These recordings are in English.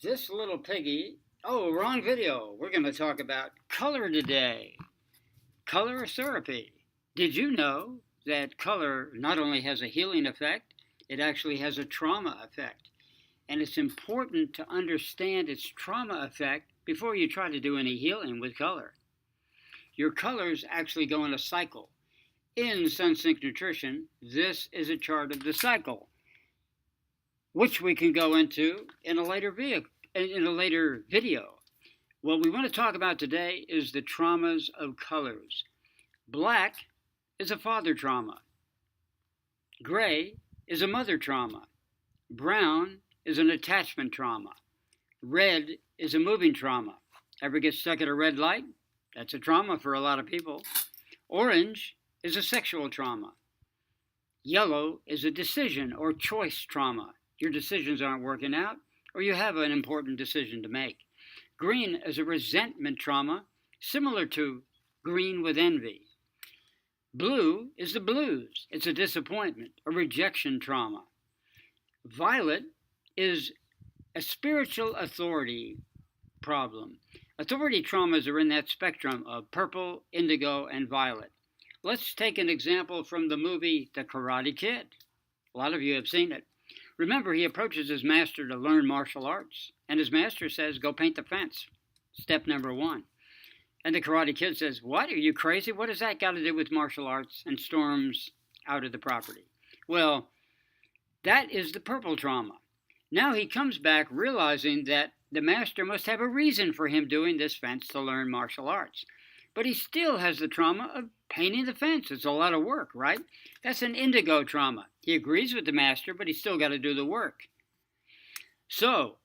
This little piggy. Oh, wrong video. We're going to talk about color today. Color therapy. Did you know that color not only has a healing effect, it actually has a trauma effect? And it's important to understand its trauma effect before you try to do any healing with color. Your colors actually go in a cycle. In SunSync Nutrition, this is a chart of the cycle, which we can go into in a later video. What we want to talk about today is the traumas of colors. Black is a father trauma. Gray is a mother trauma. Brown is an attachment trauma. Red is a moving trauma. Ever get stuck at a red light? That's a trauma for a lot of people. Orange is a sexual trauma. Yellow is a decision or choice trauma. Your decisions aren't working out, or you have an important decision to make. Green is a resentment trauma, similar to green with envy. Blue is the blues. It's a disappointment, a rejection trauma. Violet is a spiritual authority problem. Authority traumas are in that spectrum of purple, indigo, and violet. Let's take an example from the movie The Karate Kid. A lot of you have seen it. Remember, he approaches his master to learn martial arts, and his master says, go paint the fence. Step number 1. And the Karate Kid says, what? Are you crazy? What does that got to do with martial arts? And storms out of the property. Well, that is the purple trauma. Now he comes back realizing that the master must have a reason for him doing this fence to learn martial arts. But he still has the trauma of painting the fence. It's a lot of work, right? That's an indigo trauma. He agrees with the master, but he's still got to do the work. So,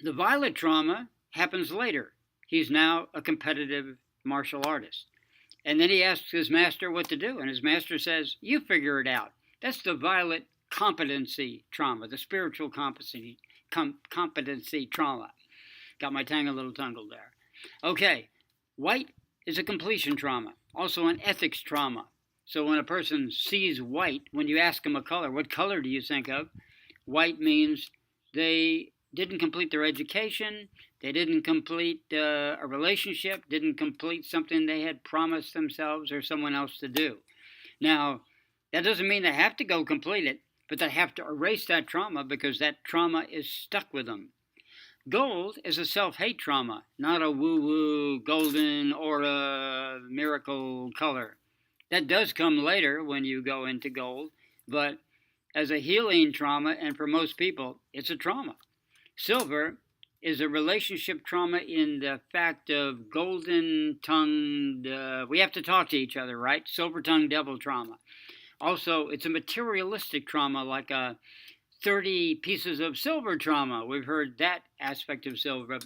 the violet trauma happens later. He's now a competitive martial artist. And then he asks his master what to do, and his master says, you figure it out. That's the violet competency trauma, the spiritual competency trauma. Got my tongue a little tangled there. Okay, white is a completion trauma, also an ethics trauma. So when a person sees white, when you ask them a color, what color do you think of? White means they didn't complete their education, they didn't complete a relationship, didn't complete something they had promised themselves or someone else to do. Now, that doesn't mean they have to go complete it, but they have to erase that trauma because that trauma is stuck with them. Gold is a self-hate trauma, not a woo-woo, golden, aura, miracle color. That does come later when you go into gold, but as a healing trauma, and for most people, it's a trauma. Silver is a relationship trauma in the fact of golden-tongued, we have to talk to each other, right? Silver-tongued devil trauma. Also, it's a materialistic trauma like a 30 pieces of silver trauma. We've heard that aspect of silver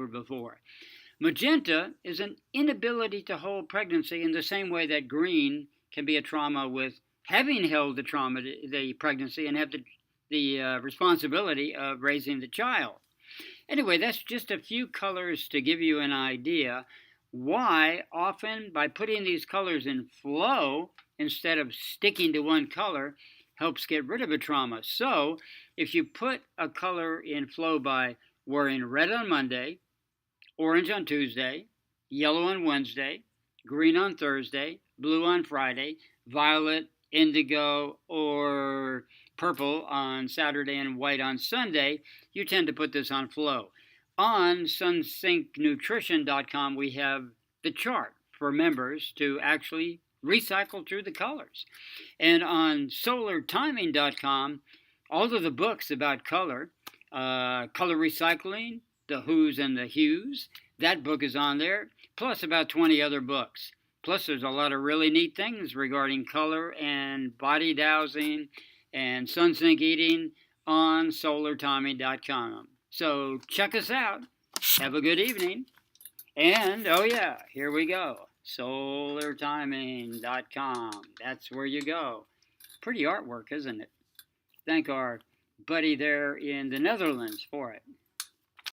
before. Magenta is an inability to hold pregnancy in the same way that green can be a trauma with having held the pregnancy, and have the responsibility of raising the child. Anyway, that's just a few colors to give you an idea why often by putting these colors in flow instead of sticking to one color helps get rid of a trauma. So if you put a color in flow by wearing red on Monday, orange on Tuesday, yellow on Wednesday, green on Thursday, blue on Friday, violet, indigo, or purple on Saturday, and white on Sunday, you tend to put this on flow. On sunsyncnutrition.com, we have the chart for members to actually recycle through the colors. And on solartiming.com, all of the books about color, color recycling, the who's and the hues, that book is on there, plus about 20 other books. Plus there's a lot of really neat things regarding color and body dowsing and sunsync eating on solartiming.com. So check us out. Have a good evening. And, oh yeah, here we go. solartiming.com. That's where you go. Pretty artwork, isn't it? Thank our buddy there in the Netherlands for it.